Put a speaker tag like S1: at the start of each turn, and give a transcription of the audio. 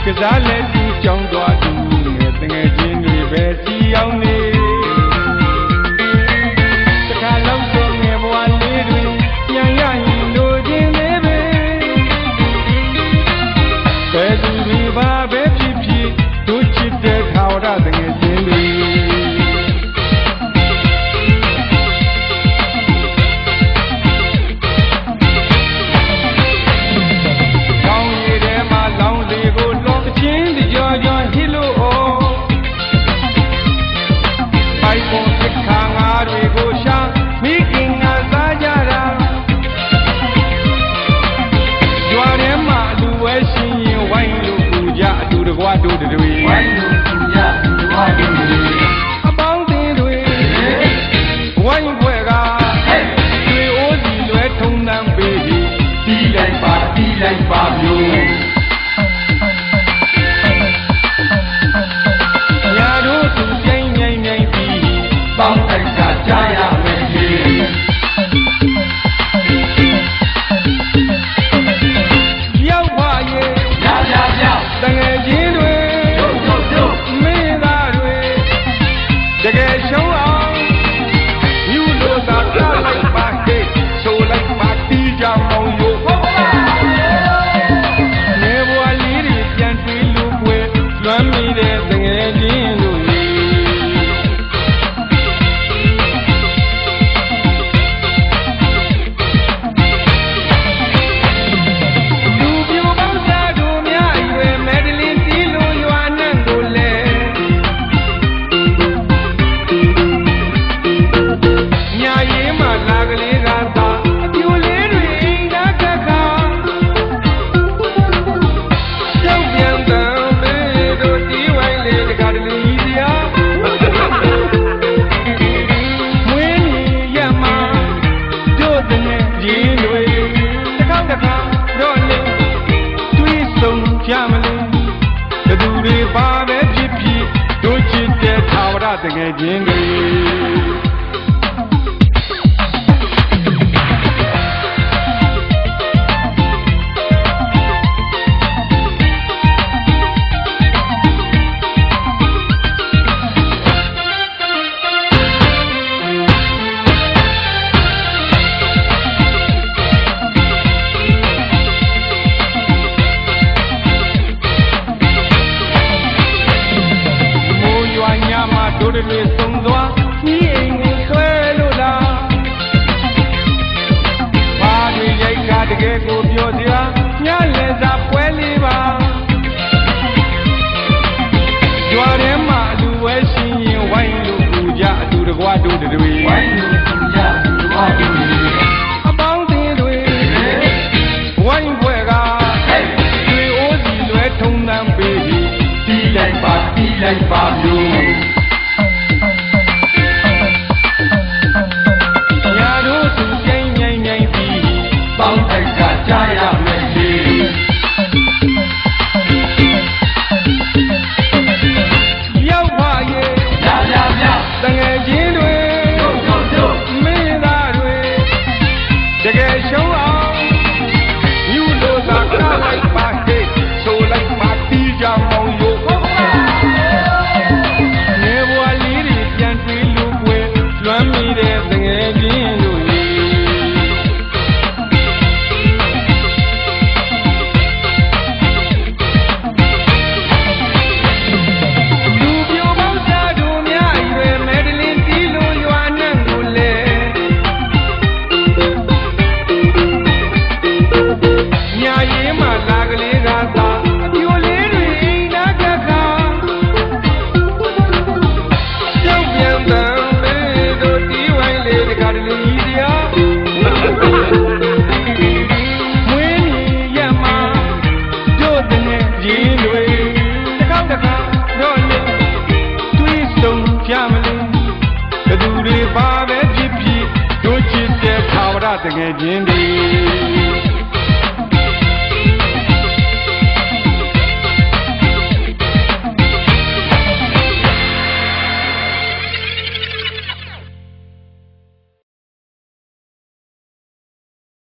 S1: ကစားလက်သူကြောင်းသွားသူငယ်တငယ်ချင်းတွေပဲစီအောင်နေတခါလောက်တော့ငယ်ဘဝလေးတွေပြန်ရရင်လိုချင်သေးပဲဘယ်သူတွေပါပဲဖြစ်ဖြစ်တို့ချစ်တဲ့ထာဝရတငယ်ချင်းတွေတို့တွေဝိုင်းလို့ကြည့်ရဒီဝါတို့တွေအပေါင်းတင်တွေဝိုင်းဖွဲ့ကတွေအိုးစီလွဲထုံနှံပေးတီးလိုက်ပါမျိုးညာတို့သူပြိုင်ပြီးပေါင်းတိုက်ကကြားရမယ်ကြီးရောက်ပါရဲ့ရောက်တငယ်ချင်းတွေမင်းသားတွေတကယ်ရှုံးအောင်ယူလို့သာပြလိုက်ပါဟဲ့ဆိုလိုက်ပါတီးကြမောင်ရို့နေဘွားလေးတွေပြန်တွေးလို့ွယ်လွမ်းမိတဲ့တငယ်ချင်းတို့ပါပဲဖြစ်ဖြစ်တို့ချစ်တဲ့ထာဝရတကယ်ချင်းတွေတို့တွေသုံးသွားဒီအိမ်ကိုဆွဲလို့လားဘာတွေရိုက်ကတကယ်ကိုပြောစရာညလဲစားပွဲလေးပါကြွားထဲမှာအလူဝဲရှင်ရင်ဝိုင်းလို့ပူကြအတူတကွာတို့တွေဝိုင်းလို့ပူကြဒီဝါတို့တွေအပေါင်းတင်တွေဝိုင်းပွဲကတွေအိုးစီလွဲထုံနှံပေးတီးလိုက်ပါမျိုးပေါင်းတိုက်ကကြားရမယ်ကြီးရောက်ပါရဲ့တငယ်ချင်းတွေမင်းသားတွေတကယ်ရှုံးအောင်ယူလို့သာခလိုက်ပါဟဲ့ဆိုလိုက်ပါတီးကြမောင်ရို့နေဘွားလေးတွေပြန်တွေးလို့ွယ်လွမ်းမိတဲ့တငယ်ချင်းတို့ပါပဲဖြစ်ဖြစ်တို့ချစ်တဲ့ထာဝရတကယ်ချင်းတွေ